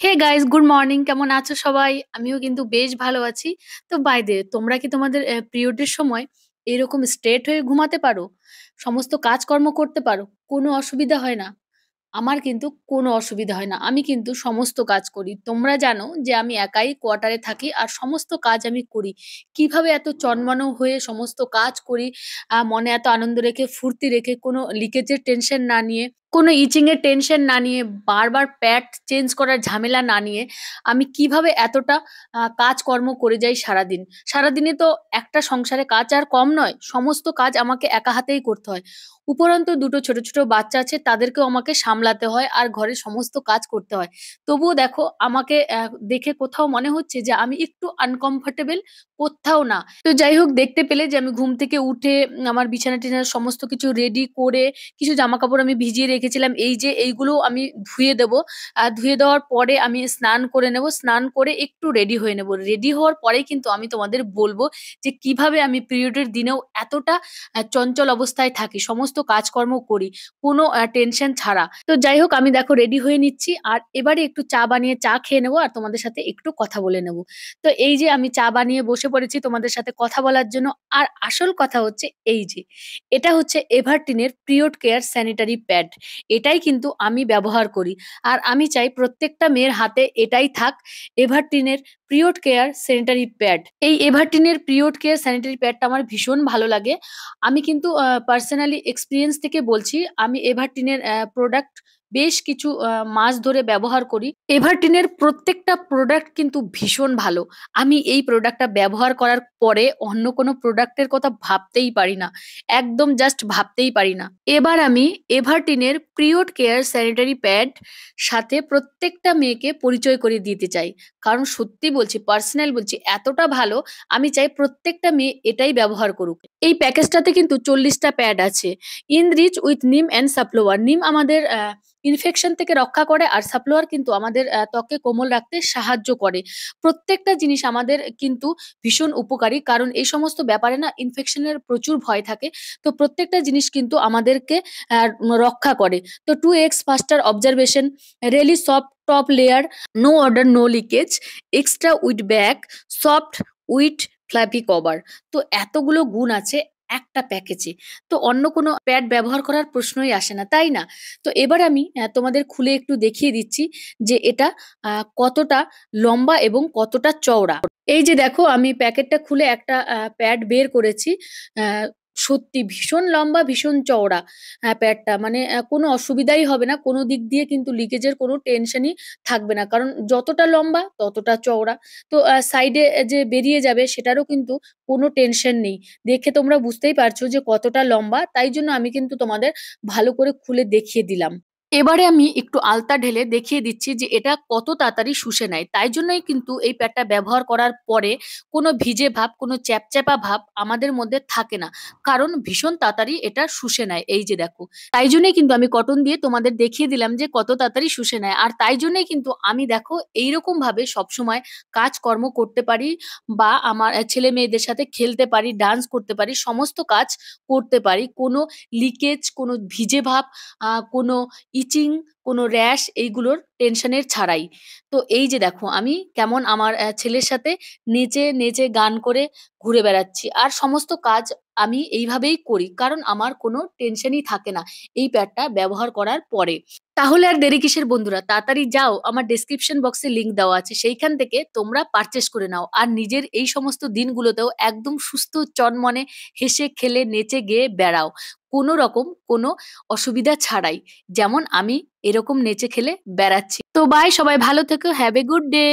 Hey guys, good morning. কেমন আছো সবাই? আমিও কিন্তু বেশ ভালো আছি। তো বাই দ্য ওয়ে, তোমরা কি তোমাদের পিরিয়ডের সময় এরকম স্ট্রেট হয়ে ঘুমাতে পারো? সমস্ত কাজকর্ম করতে পারো? কোনো অসুবিধা হয় না? আমার কিন্তু কোনো অসুবিধা হয় না। আমি কিন্তু সমস্ত কাজ করি। তোমরা জানো যে আমি একাই কোয়ার্টারে থাকি আর সমস্ত কাজ আমি করি। কিভাবে এত চনমনে হয়ে সমস্ত কাজ করি, মনে এত আনন্দ রেখে, ফুর্তি রেখে, কোনো লিকেজের টেনশন না নিয়ে, কোনো ইচিং এর টেনশন না নিয়ে, বারবার প্যাড চেঞ্জ করার ঝামেলা না নিয়ে আমি কিভাবে এতটা কাজকর্ম করে যাই সারাদিন। সারাদিনে তো একটা সংসারে কাজ আর কম নয়। সমস্ত কাজ আমাকে একা হাতেই করতে হয়। উপরন্তু দুটো ছোট ছোট বাচ্চা আছে, তাদেরকেও আমাকে সামলাতে হয় আর ঘরের সমস্ত কাজ করতে হয়। তবুও দেখো আমাকে দেখে কোথাও মনে হচ্ছে যে আমি একটু আনকমফোর্টেবল? কোথাও না। তো যাই হোক, দেখতে পেলে যে আমি ঘুম থেকে উঠে আমার বিছানা টিছানা সমস্ত কিছু রেডি করে, কিছু জামা কাপড় আমি ভিজিয়ে রেখেছিলাম, এই যে এইগুলো আমি ধুয়ে দেবো। ধুয়ে দেওয়ার পরে আমি স্নান করে নেব, স্নান করে একটু রেডি হয়ে নেব। রেডি হওয়ার পরেই কিন্তু আমি তোমাদের বলবো যে কিভাবে আমি পিরিয়ডের দিনেও এতটা চঞ্চল অবস্থায় থাকি, সমস্ত কাজকর্ম করি কোনো টেনশন ছাড়া। তো যাই হোক, আমি দেখো রেডি হয়ে নিচ্ছি আর এবারে একটু চা বানিয়ে চা খেয়ে নেবো আর তোমাদের সাথে একটু কথা বলে নেব। তো এই যে আমি চা বানিয়ে বসে পড়েছি তোমাদের সাথে কথা বলার জন্য। আর আসল কথা হচ্ছে এই যে এটা হচ্ছে এভারটিনের পিরিয়ড কেয়ার স্যানিটারি প্যাড। এটাই কিন্তু আমি ব্যবহার করি আর আমি চাই প্রত্যেকটা মেয়ের হাতে এটাই থাক, এভারটিনের পিরিয়ড কেয়ার স্যানিটারি প্যাড। এই এভারটিনের পিরিয়ড কেয়ার স্যানিটারি প্যাডটা আমার ভীষণ ভালো লাগে। আমি কিন্তু পার্সোনালি এক্সপিরিয়েন্স থেকে বলছি, আমি এভারটিনের প্রোডাক্ট বেশ কিছু মাস ধরে ব্যবহার করি। এভারটিনের প্রত্যেকটা প্রোডাক্ট কিন্তু ভীষণ ভালো। আমি এই প্রোডাক্টটা ব্যবহার করার পরে অন্য কোনো প্রোডাক্টের কথা ভাবতেই পারি না। একদম জাস্ট ভাবতেই পারি না। এবার আমি এভারটিনের পিরিয়ড কেয়ার স্যানিটারি প্যাড সাথে প্রত্যেকটা মেয়েকে পরিচয় করিয়ে দিতে চাই। কারণ সত্যি বলছি, পার্সোনাল বলছি, এতটা ভালো। আমি চাই প্রত্যেকটা মেয়ে এটাই ব্যবহার করুক। এই প্যাকেজটাতে কিন্তু 40টা প্যাড আছে। ইনরিচ উইথ নিম অ্যান্ড সাপ্লোয়ার। নিম আমাদের ইনফেকশন থেকে রক্ষা করে আর সাপ্লোয়ার কিন্তু আমাদের ত্বকে কোমল রাখতে সাহায্য করে। প্রত্যেকটা জিনিস আমাদের কিন্তু ভীষণ উপকারী, কারণ এই সমস্ত ব্যাপারে না ইনফেকশনের প্রচুর ভয় থাকে। তো প্রত্যেকটা জিনিস কিন্তু আমাদেরকে রক্ষা করে। তো 2x faster observation, really soft top layer, no odour no leakage, extra with back, soft with flappy cover. তো এতগুলো গুণ আছে একটা প্যাকেজে। তো অন্য কোনো প্যাড ব্যবহার করার প্রশ্নই আসে না, তাই না? তো এবার আমি তোমাদের খুলে একটু দেখিয়ে দিচ্ছি যে এটা কতটা লম্বা এবং কতটা চওড়া। এই যে দেখো, আমি প্যাকেটটা খুলে একটা প্যাড বের করেছি। আহ, সত্যি ভীষণ লম্বা, ভীষণ চওড়া প্যাডটা। মানে কোনো অসুবিধাই হবে না, কোনো দিক দিয়ে কিন্তু লিকেজের কোনো টেনশনই থাকবে না, কারণ যতটা লম্বা ততটা চওড়া। তো সাইডে যে বেরিয়ে যাবে সেটারও কিন্তু কোনো টেনশন নেই। দেখে তোমরা বুঝতেই পারছো যে কতটা লম্বা, তাই জন্য আমি কিন্তু তোমাদের ভালো করে খুলে দেখিয়ে দিলাম। এবারে আমি একটু আলতা ঢেলে দেখিয়ে দিচ্ছি যে এটা কত তাড়াতাড়ি শুষে নেয়। তাই জন্যই কিন্তু এই প্যাডটা ব্যবহার করার পরে কোনো ভিজে ভাব, কোনো চ্যাপচ্যাপা ভাব আমাদের মধ্যে থাকে না, কারণ ভীষণ তাড়াতাড়ি এটা শুষে নেয়। এই যে দেখো, তাই জন্যই কিন্তু আমি কটন দিয়ে তোমাদের দেখিয়ে দিলাম যে কত তাড়াতাড়ি শুষে নেয়। আর তাই জন্যই কিন্তু আমি দেখো এইরকম ভাবে সবসময় কাজকর্ম করতে পারি, বা আমার ছেলে মেয়েদের সাথে খেলতে পারি, ডান্স করতে পারি, সমস্ত কাজ করতে পারি। কোনো লিকেজ, কোনো ভিজে ভাব, কোনো ইচিং, কোনো র্যাশ, এইগুলোর টেনশনের ছাড়াই। তো এই যে দেখো আমি কেমন আমার ছেলের সাথে নেচে নেচে গান করে ঘুরে বেড়াচ্ছি, আর সমস্ত কাজ আমি এইভাবেই করি, কারণ আমার কোনো টেনশনই থাকে না এই প্যাডটা ব্যবহার করার পরে। তাহলে আর দেরি কিসের বন্ধুরা, তাড়াতাড়ি যাও, আমার ডেসক্রিপশন বক্সে লিংক দেওয়া আছে, সেইখান থেকে তোমরা পারচেস করে নাও আর নিজের এই সমস্ত দিনগুলোতেও একদম সুস্থ চনমনে হেসে খেলে নেচে গেয়ে বেড়াও, কোনো রকম কোনো অসুবিধা ছাড়াই, যেমন আমি এরকম নেচে খেলে বেড়াচ্ছি। তো বাই, সবাই ভালো থেকো, হ্যাভ এ গুড ডে।